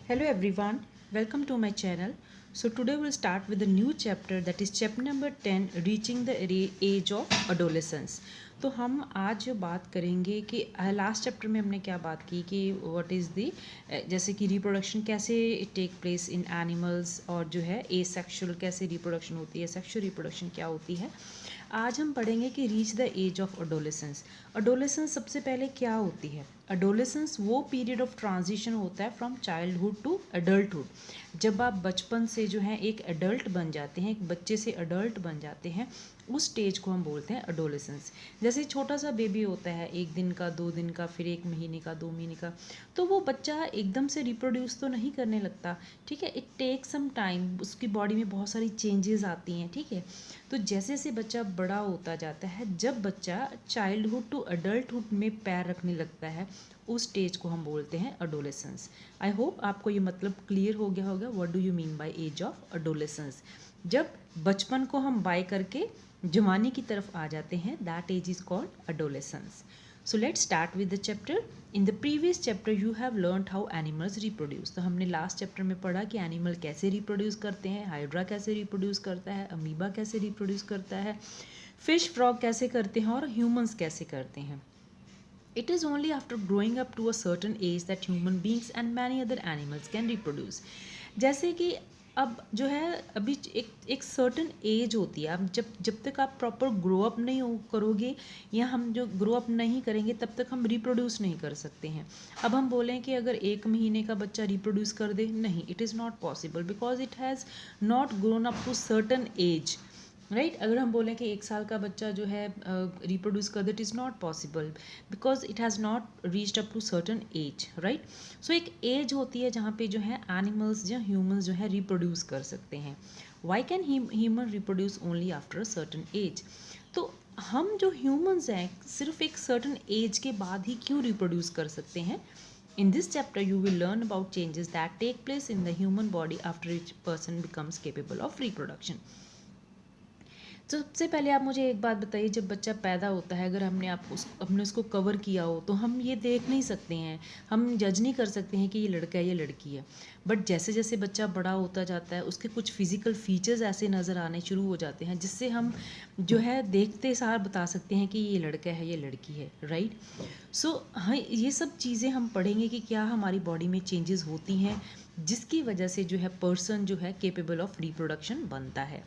Hello everyone, welcome to my channel. So today we'll start with a new chapter, that is chapter number 10, reaching the age of adolescence. तो हम आज जो बात करेंगे कि last chapter में हमने क्या बात की कि व्हाट इज़ दी, जैसे कि रिप्रोडक्शन कैसे टेक प्लेस इन एनिमल्स, और जो है ए सेक्शुअल कैसे रिप्रोडक्शन होती है, सेक्शुअल रिप्रोडक्शन क्या होती है। आज हम पढ़ेंगे कि reach the age of adolescence. Adolescence सबसे पहले क्या होती है। अडोलेसेंस वो पीरियड ऑफ ट्रांजिशन होता है फ्रॉम चाइल्डहुड टू अडल्टहुड। जब आप बचपन से जो है एक एडल्ट बन जाते हैं, एक बच्चे से एडल्ट बन जाते हैं, उस स्टेज को हम बोलते हैं अडोलेसेंस। जैसे छोटा सा बेबी होता है, 1 दिन का, 2 दिन का, फिर 1 महीने का, 2 महीने का, तो वो बच्चा एकदम से रिप्रोड्यूस तो नहीं करने लगता। ठीक है, इट टेक सम टाइम, उसकी बॉडी में बहुत सारी चेंजेस आती हैं। ठीक है, तो जैसे जैसे बच्चा बड़ा होता जाता है, जब बच्चा चाइल्डहुड टू अडल्टहुड में पैर रखने लगता है, उस स्टेज को हम बोलते हैं अडोलेसेंस। आई होप आपको ये मतलब क्लियर हो गया होगा, what do you mean by age of adolescence. जब बचपन को हम बाय करके जवानी की तरफ आ जाते हैं, that age is called adolescence. So let's start with the chapter. In the previous chapter you have learned how animals reproduce. तो हमने लास्ट चैप्टर में पढ़ा कि एनिमल कैसे रिप्रोड्यूस करते हैं, हाइड्रा कैसे रिप्रोड्यूस करता है, अमीबा कैसे रिप्रोड्यूस करता है, फिश फ्रॉग कैसे करते हैं, और ह्यूमंस कैसे करते हैं। It is only after growing up to a certain age that human beings and many other animals can reproduce. जैसे कि अब जो है अभी एक सर्टन एज होती है। अब जब तक आप प्रॉपर ग्रो अप नहीं करोगे, या हम जो ग्रो अप नहीं करेंगे, तब तक हम रिप्रोड्यूस नहीं कर सकते हैं। अब हम बोलें कि अगर 1 महीने का बच्चा रिप्रोड्यूस कर दे, नहीं, it is not possible, because it has not grown up to certain age. Right, अगर हम बोलें कि 1 साल का बच्चा जो है रिप्रोड्यूस कर दे, it is not possible, because it has not reached up to certain age. Right, so एक एज होती है जहाँ पे जो है एनिमल्स या ह्यूमंस जो है रिप्रोड्यूस कर सकते हैं। Why can human reproduce only after a certain age. तो हम जो ह्यूमंस हैं, सिर्फ एक सर्टन एज के बाद ही क्यों रिप्रोड्यूस कर सकते हैं। In this chapter, you will learn about changes that take place in the human body after each person becomes capable of reproduction. तो सबसे पहले आप मुझे एक बात बताइए, जब बच्चा पैदा होता है, अगर हमने उसको कवर किया हो, तो हम ये देख नहीं सकते हैं, हम जज नहीं कर सकते हैं कि ये लड़का है, ये लड़की है। बट जैसे जैसे बच्चा बड़ा होता जाता है, उसके कुछ फिजिकल फीचर्स ऐसे नज़र आने शुरू हो जाते हैं, जिससे हम जो है देखते सार बता सकते हैं कि ये लड़का है, ये लड़की है। राइट, सो हाँ, ये सब चीज़ें हम पढ़ेंगे कि क्या हमारी बॉडी में चेंजेस होती हैं, जिसकी वजह से जो है पर्सन जो है केपेबल ऑफ रिप्रोडक्शन बनता है।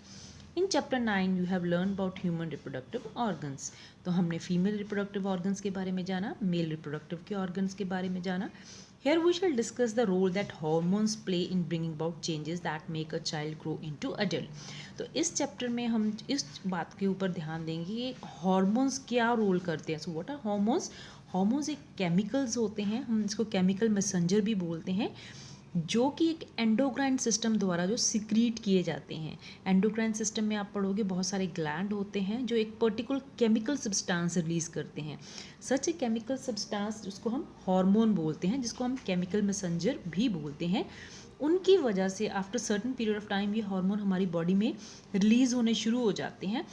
In chapter 9 you have learn about human reproductive organs. तो हमने फीमेल रिप्रोडक्टिव ऑर्गन्स के बारे में जाना, मेल रिप्रोडक्टिव के ऑर्गन्स के बारे में जाना। Here we shall discuss the role that hormones play in bringing about changes that make a child grow into adult. तो इस चैप्टर में हम इस बात के ऊपर ध्यान देंगे कि हॉर्मोन्स क्या रोल करते हैं। So what are hormones. Hormones एक केमिकल्स होते हैं, हम इसको केमिकल मैसेंजर भी बोलते हैं, जो कि एक एंडोक्राइन सिस्टम द्वारा जो सिक्रीट किए जाते हैं। एंडोक्राइन सिस्टम में आप पढ़ोगे बहुत सारे ग्लैंड होते हैं जो एक पर्टिकुलर केमिकल सब्सटेंस रिलीज करते हैं। सच ए केमिकल सब्सटेंस जिसको हम हार्मोन बोलते हैं, जिसको हम केमिकल मैसेंजर भी बोलते हैं, उनकी वजह से after certain period of time ये हार्मोन हमारी बॉडी में रिलीज़ होने शुरू हो जाते हैं,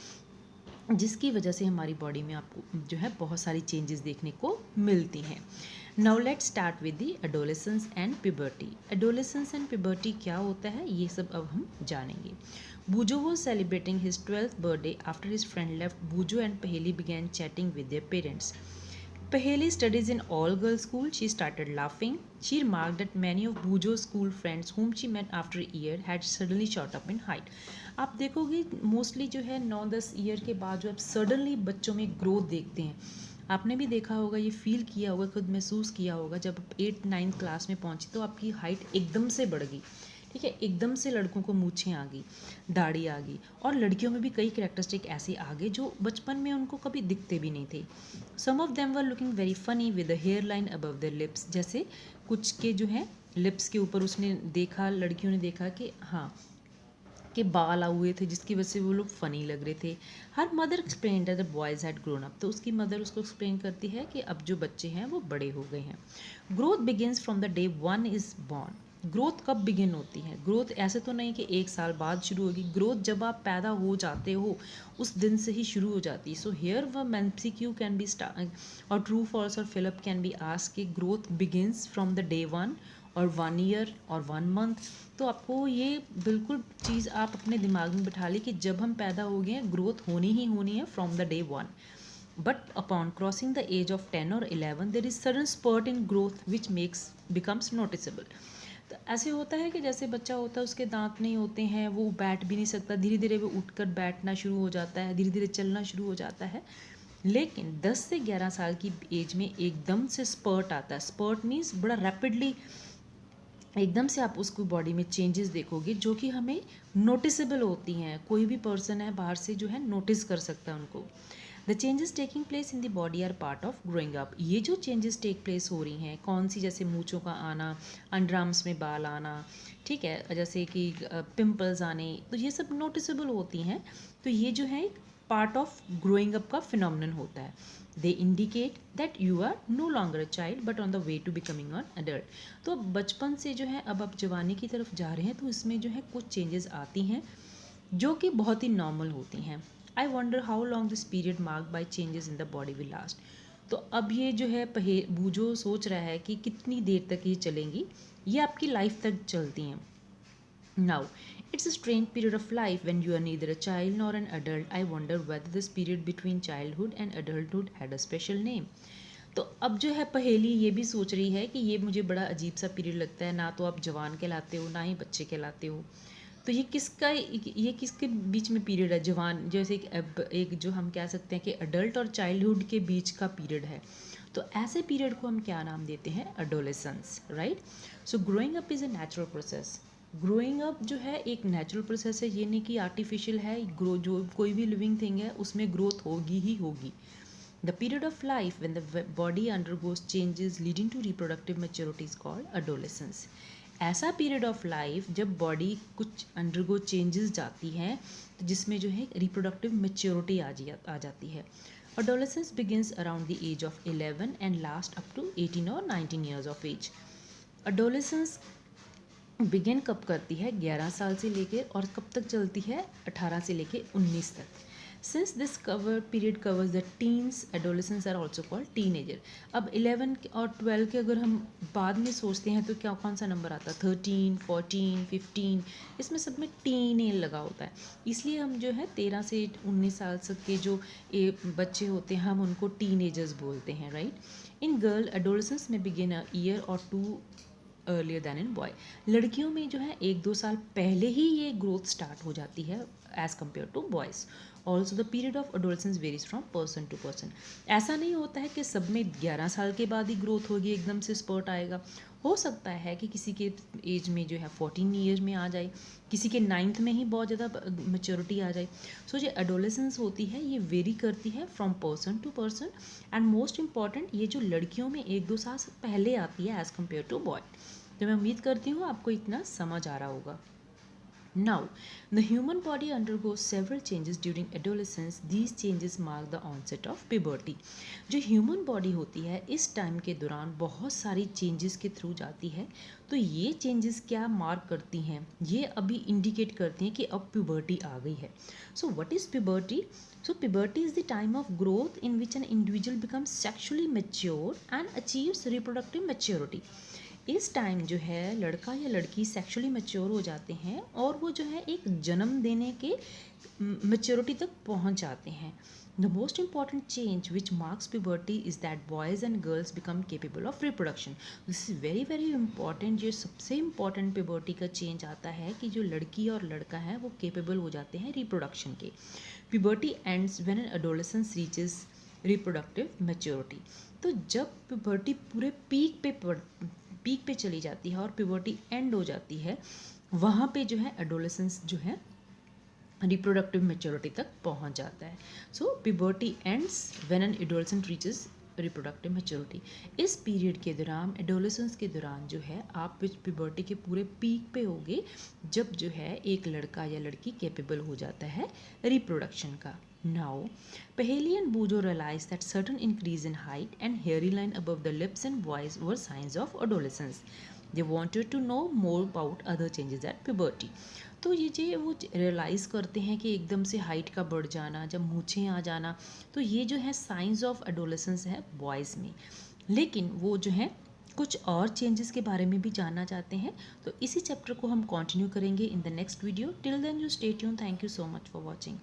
जिसकी वजह से हमारी बॉडी में आपको जो है बहुत सारी चेंजेस देखने को मिलती हैं। Now let's start with the adolescence and puberty. Adolescence and puberty क्या होता है, ये सब अब हम जानेंगे। Bujo was celebrating his 12th birthday after his friend left Bujo and Paheli began chatting with their parents. Paheli studies in all-girls school. She started laughing. She remarked that many of Bujo's school friends whom she met after a year had suddenly shot up in height. आप देखोगे mostly जो है 9-10 year के बाद जो आप suddenly बच्चों में ग्रोथ देखते हैं। आपने भी देखा होगा, ये फील किया होगा, खुद महसूस किया होगा, जब 8-9 क्लास में पहुंची तो आपकी हाइट एकदम से बढ़ गई। ठीक है, एकदम से लड़कों को मूछें आ गई, दाढ़ी आ गई, और लड़कियों में भी कई कैरेक्टरिस्टिक ऐसे आ गए जो बचपन में उनको कभी दिखते भी नहीं थे। Some of them were looking very funny with the hair line above the lips. जैसे कुछ के जो है लिप्स के ऊपर उसने देखा, लड़कियों ने देखा कि हाँ, के बाल आए हुए थे, जिसकी वजह से वो लोग फ़नी लग रहे थे। Her mother explain that the boys had grown up. तो उसकी मदर उसको एक्सप्लेन करती है कि अब जो बच्चे हैं वो बड़े हो गए हैं। Growth begins from the day one is born. Growth कब बिगिन होती है? ग्रोथ ऐसे तो नहीं कि 1 साल बाद शुरू होगी। ग्रोथ जब आप पैदा हो जाते हो उस दिन से ही शुरू हो जाती है। सो हेयर व MCQ कैन बी स्टार्ट और ट्रू फॉल्स और फिलअप कैन बी आस्क कि growth begins from the day one और 1 ईयर और 1 मंथ। तो आपको ये बिल्कुल चीज़ आप अपने दिमाग में बिठा ली कि जब हम पैदा हो गए हैं ग्रोथ होनी ही होनी है from the day 1। But upon crossing the age of 10 or 11, there is sudden spurt in growth which becomes noticeable. तो ऐसे होता है कि जैसे बच्चा होता है उसके दांत नहीं होते हैं, वो बैठ भी नहीं सकता, धीरे धीरे वो उठकर बैठना शुरू हो जाता है, धीरे धीरे चलना शुरू हो जाता है। लेकिन 10 से 11 साल की एज में एकदम से स्पर्ट आता है। स्पर्ट मीन्स बड़ा रैपिडली एकदम से आप उसको बॉडी में चेंजेस देखोगे जो कि हमें नोटिसेबल होती हैं। कोई भी पर्सन है बाहर से जो है नोटिस कर सकता है उनको। The changes taking place in the body are part of growing up. ये जो चेंजेस टेक प्लेस हो रही हैं कौन सी, जैसे मूंछों का आना, अंडरआर्म्स में बाल आना, ठीक है, जैसे कि पिंपल्स आने, तो ये सब नोटिसेबल होती हैं। तो ये जो है एक पार्ट ऑफ ग्रोइंग अप का फिनोमिनन होता है। They indicate that you are no longer a child but on the way to becoming an adult. तो बचपन से जो है अब आप जवानी की तरफ जा रहे हैं तो इसमें जो है कुछ चेंजेस आती हैं जो कि बहुत ही नॉर्मल होती हैं। I wonder how long this period mark by changes in the body will last. तो अब ये जो है बूझो सोच रहा है कि कितनी देर तक ये चलेंगी, ये आपकी लाइफ तक चलती हैं। Now, it's a strange period of life when you are neither a child nor an adult. I wonder whether this period between childhood and adulthood had a special name. तो अब जो है पहेली ये भी सोच रही है कि ये मुझे बड़ा अजीब सा पीरियड लगता है, ना तो आप जवान कहलाते हो ना ही बच्चे कहलाते हो। तो ये किसके बीच में पीरियड है? जवान जैसे एक जो हम कह सकते हैं कि अडल्ट और चाइल्डहुड के बीच का पीरियड है। तो ऐसे पीरियड को हम क्या नाम देते हैं? Adolescence, right. So growing up is a natural process. Growing up जो है एक नेचुरल प्रोसेस है, ये नहीं कि आर्टिफिशियल है। जो कोई भी लिविंग थिंग है उसमें ग्रोथ होगी ही होगी। The period of life when the body undergoes changes leading to reproductive maturity is called adolescence. ऐसा पीरियड ऑफ लाइफ जब बॉडी कुछ अंडरगो चेंजेस जाती है तो जिसमें जो है रिप्रोडक्टिव मैच्योरिटी आ जाती है। Adolescence begins around the age of 11 and last up to 18 और 19 years of age. Adolescence begin कब करती है? 11 साल से लेके, और कब तक चलती है? 18 से लेके 19 तक। Since this period covers the teens, adolescence are also called teenager. अब 11 और 12 के अगर हम बाद में सोचते हैं तो क्या कौन सा नंबर आता है? 13, 14, 15, इसमें सब में टीन लगा होता है। इसलिए हम जो है 13 से 19 साल तक के जो बच्चे होते हैं हम उनको टीनेजर्स बोलते हैं, राइट। इन गर्ल एडोलेसेंस में बिगिन अ ईयर और 2 अर्लियर दैन इन बॉय। लड़कियों में जो है 1-2 साल पहले ही ये ग्रोथ स्टार्ट हो जाती है as compare to boys. Also the period of adolescence varies from person to person. ऐसा नहीं होता है कि सब में 11 साल के बाद ही ग्रोथ होगी, एकदम से स्पर्ट आएगा। हो सकता है कि किसी के एज में जो है 14 ईयर में आ जाए, किसी के 9th में ही बहुत ज़्यादा मेच्योरिटी आ जाए। सो जो एडोलेसेंस होती है ये वेरी करती है from person to person. And most important ये जो लड़कियों में 1-2 साल पहले आती है एज़ कम्पेयर टू बॉय। तो मैं उम्मीद करती हूँ आपको इतना समझ आ रहा होगा। Now, the human body undergoes several changes during adolescence. These changes mark the onset of puberty. जो ह्यूमन बॉडी होती है इस टाइम के दौरान बहुत सारी चेंजेस के थ्रू जाती है। तो ये चेंजेस क्या मार्क करती हैं? ये अभी इंडिकेट करती हैं कि अब प्यूबर्टी आ गई है। So what is puberty? So puberty is the time of growth in which an individual becomes sexually mature and achieves reproductive maturity. इस टाइम जो है लड़का या लड़की सेक्सुअली मैच्योर हो जाते हैं और वो जो है एक जन्म देने के मैच्योरिटी तक पहुंच जाते हैं। The most important change which marks puberty is that boys and girls become capable of reproduction. This is very very important. जो सबसे इम्पॉर्टेंट प्यूबर्टी का चेंज आता है कि जो लड़की और लड़का है वो केपेबल हो जाते हैं रिप्रोडक्शन के। Puberty ends when N adolescence reaches reproductive maturity. तो जब प्यूबर्टी पूरे पीक पे चली जाती है और प्यूबर्टी एंड हो जाती है, वहाँ पे जो है एडोलेसेंस जो है रिप्रोडक्टिव मैच्योरिटी तक पहुँच जाता है। So puberty ends when an adolescent reaches reproductive maturity. इस पीरियड के दौरान, एडोलेसेंस के दौरान जो है आप प्यूबर्टी के पूरे पीक पे होगे जब जो है एक लड़का या लड़की कैपेबल हो जाता है रिप्रोडक्शन का। Now, Paheli and Bujo realized that certain increase in height and hairy line above the lips and voice were signs of adolescence. They wanted to know more about other changes at puberty. तो ये वो realise करते हैं कि एकदम से height का बढ़ जाना, जब मूछें आ जाना, तो ये जो है साइंस ऑफ एडोलेसेंस है बॉयज़ में। लेकिन वो जो है कुछ और चेंजेस के बारे में भी जानना चाहते हैं तो इसी चैप्टर को हम कंटिन्यू करेंगे in the next video. Till then you stay tune. Thank you so much for watching.